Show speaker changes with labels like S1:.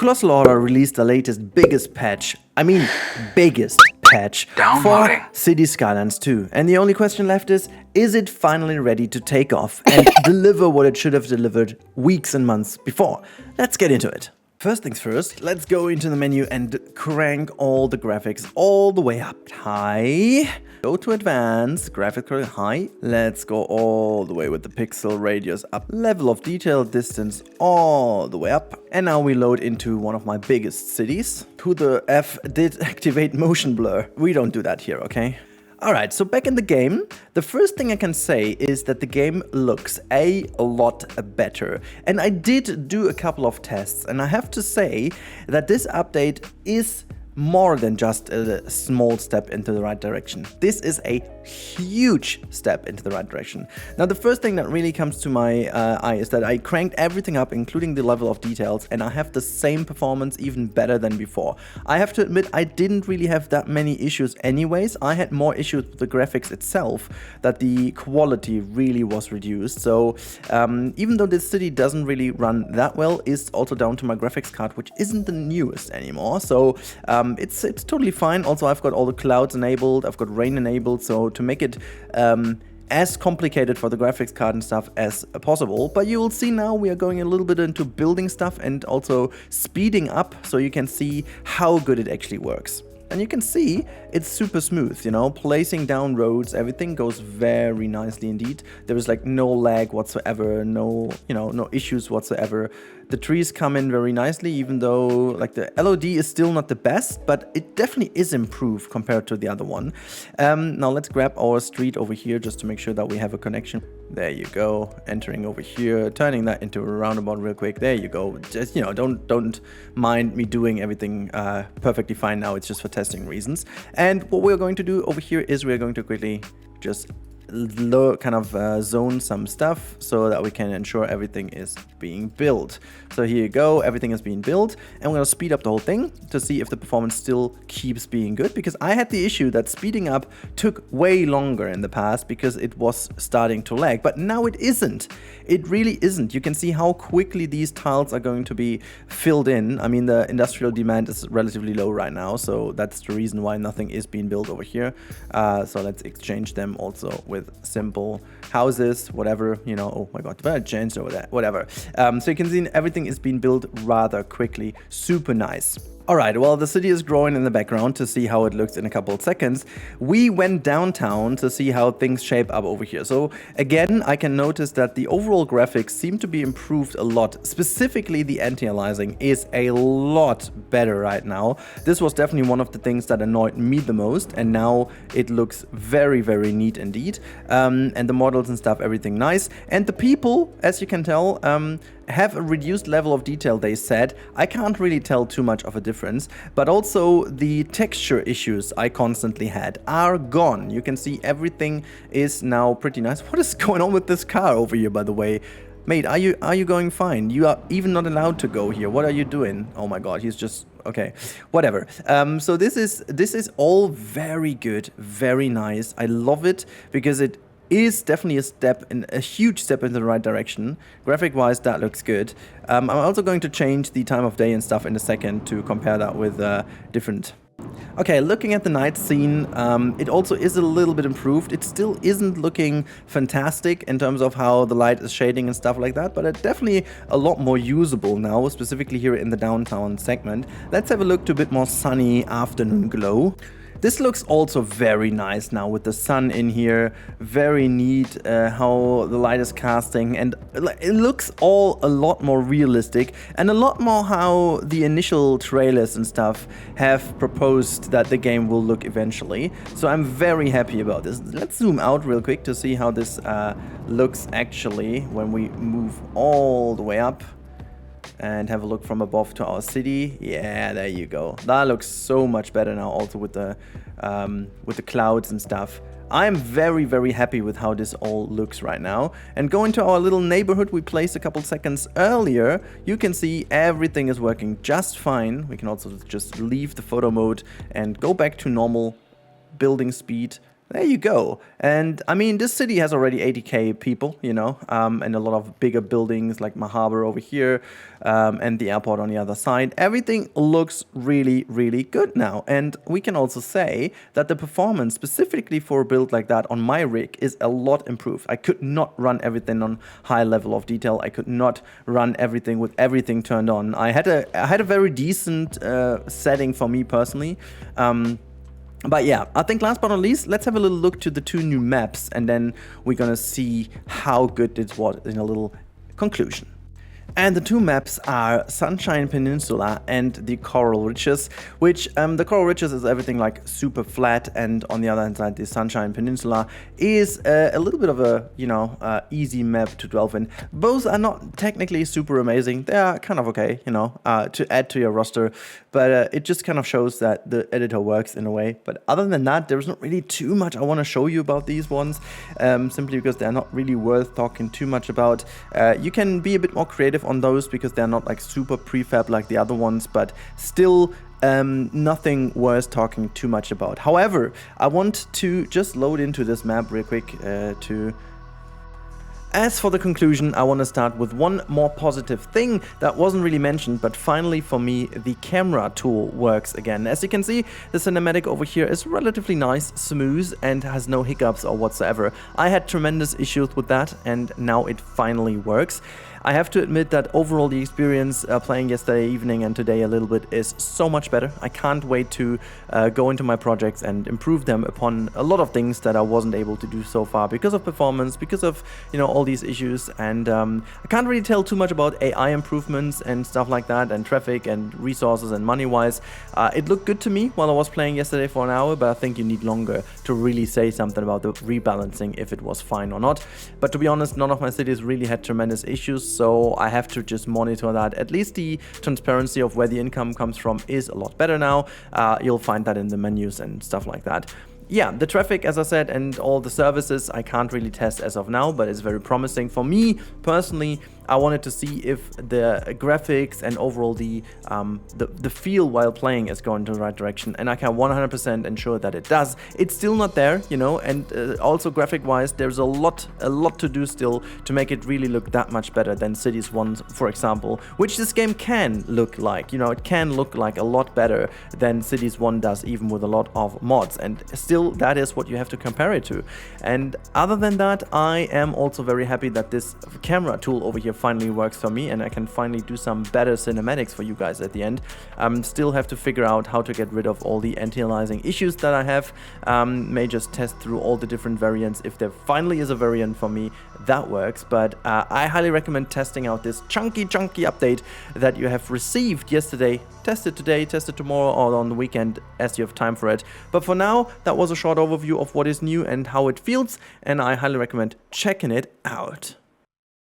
S1: Colossal Order released the latest biggest patch, biggest patch for Cities Skylines 2. And the only question left is it finally ready to take off and deliver what it should have delivered weeks and months before? Let's get into it. First things first, let's go into the menu and crank all the graphics all the way up high. Go to advanced, graphics high. Let's go all the way with the pixel radius up. Level of detail, distance all the way up. And now we load into one of my biggest cities. Who the F did activate motion blur? We don't do that here, okay? Alright, so back in the game, the first thing I can say is that the game looks a lot better. And I did do a couple of tests, and I have to say that this update is more than just a small step into the right direction. This is a huge step into the right direction. Now, the first thing that really comes to my eye is that I cranked everything up, including the level of details, and I have the same performance, even better than before. I have to admit, I didn't really have that many issues anyways. I had more issues with the graphics itself, that the quality really was reduced. So even though this city doesn't really run that well, it's also down to my graphics card, which isn't the newest anymore. So it's totally fine. Also, I've got all the clouds enabled, I've got rain enabled, so to make it as complicated for the graphics card and stuff as possible. But you will see now we are going a little bit into building stuff and also speeding up so you can see how good it actually works. And you can see it's super smooth, you know, placing down roads, everything goes very nicely indeed. There is like no lag whatsoever, no issues whatsoever. The trees come in very nicely, even though like the LOD is still not the best, but it definitely is improved compared to the other one. Now let's grab our street over here just to make sure that we have a connection. There you go, entering over here, turning that into a roundabout real quick. There you go. Just, you know, don't mind me doing everything perfectly fine now. It's just for testing reasons. And what we're going to do over here is we're going to quickly just zone some stuff so that we can ensure everything is being built. So here you go, everything is being built, and we're going to speed up the whole thing to see if the performance still keeps being good, because I had the issue that speeding up took way longer in the past because it was starting to lag, but now it isn't. It really isn't. You can see how quickly these tiles are going to be filled in. I mean, the industrial demand is relatively low right now, so that's the reason why nothing is being built over here. So let's exchange them also with simple houses, whatever, you know. Oh my god, but I changed over that, whatever. So you can see everything is being built rather quickly. Super nice. Alright, well, the city is growing in the background to see how it looks in a couple of seconds. We went downtown to see how things shape up over here. So again, I can notice that the overall graphics seem to be improved a lot. Specifically, the anti-aliasing is a lot better right now. This was definitely one of the things that annoyed me the most, and now it looks very, very neat indeed. And the models and stuff, everything nice. And the people, as you can tell, have a reduced level of detail, they said. I can't really tell too much of a difference, but also the texture issues I constantly had are gone. You can see everything is now pretty nice. What is going on with this car over here, by the way? Mate, are you going fine? You are even not allowed to go here. What are you doing? Oh my god, he's just... okay, whatever. So this is all very good, very nice. I love it because it is definitely a huge step in the right direction. Graphic wise, that looks good. I'm also going to change the time of day and stuff in a second to compare that with different. Okay, looking at the night scene, it also is a little bit improved. It still isn't looking fantastic in terms of how the light is shading and stuff like that, but it's definitely a lot more usable now, specifically here in the downtown segment. Let's have a look to a bit more sunny afternoon glow. This looks also very nice now with the sun in here. Very neat how the light is casting, and it looks all a lot more realistic and a lot more how the initial trailers and stuff have proposed that the game will look eventually. So I'm very happy about this. Let's zoom out real quick to see how this looks actually when we move all the way up and have a look from above to our city. Yeah, there you go. That looks so much better now, also with the clouds and stuff. I'm very, very happy with how this all looks right now. And going to our little neighborhood we placed a couple seconds earlier, you can see everything is working just fine. We can also just leave the photo mode and go back to normal building speed. There you go. And I mean, this city has already 80k people, you know, and a lot of bigger buildings like my harbor over here, and the airport on the other side. Everything looks really, really good now. And we can also say that the performance specifically for a build like that on my rig is a lot improved. I could not run everything on high level of detail. I could not run everything with everything turned on. I had a very decent setting for me personally. But yeah, I think last but not least, let's have a little look to the 2 new maps, and then we're gonna see how good this was in a little conclusion. And the 2 maps are Sunshine Peninsula and the Coral Ridges, which the Coral Ridges is everything like super flat, and on the other hand side, the Sunshine Peninsula is a little bit of a, you know, easy map to delve in. Both are not technically super amazing. They are kind of okay, you know, to add to your roster, but it just kind of shows that the editor works in a way. But other than that, there's not really too much I want to show you about these ones, simply because they're not really worth talking too much about. You can be a bit more creative on those because they're not like super prefab like the other ones, but still nothing worth talking too much about. However, I want to just load into this map real quick As for the conclusion, I want to start with one more positive thing that wasn't really mentioned, but finally for me, the camera tool works again. As you can see, the cinematic over here is relatively nice, smooth, and has no hiccups or whatsoever. I had tremendous issues with that, and now it finally works. I have to admit that overall the experience playing yesterday evening and today a little bit is so much better. I can't wait to go into my projects and improve them upon a lot of things that I wasn't able to do so far because of performance, because of, you know, all these issues. And I can't really tell too much about AI improvements and stuff like that, and traffic and resources and money-wise. It looked good to me while I was playing yesterday for an hour, but I think you need longer to really say something about the rebalancing, if it was fine or not. But to be honest, none of my cities really had tremendous issues, so I have to just monitor that. At least the transparency of where the income comes from is a lot better now. You'll find that in the menus and stuff like that. Yeah, the traffic, as I said, and all the services I can't really test as of now, but it's very promising. For me personally, I wanted to see if the graphics and overall the feel while playing is going to the right direction, and I can 100% ensure that it does. It's still not there, you know, and also graphic-wise, there's a lot to do still to make it really look that much better than Cities 1, for example, which this game can look like. You know, it can look like a lot better than Cities 1 does, even with a lot of mods, and still that is what you have to compare it to. And other than that, I am also very happy that this camera tool over here finally works for me, and I can finally do some better cinematics for you guys at the end. Still have to figure out how to get rid of all the anti-aliasing issues that I have. May just test through all the different variants. If there finally is a variant for me that works, but I highly recommend testing out this chunky update that you have received yesterday. Test it today, test it tomorrow, or on the weekend as you have time for it. But for now, that was a short overview of what is new and how it feels, and I highly recommend checking it out.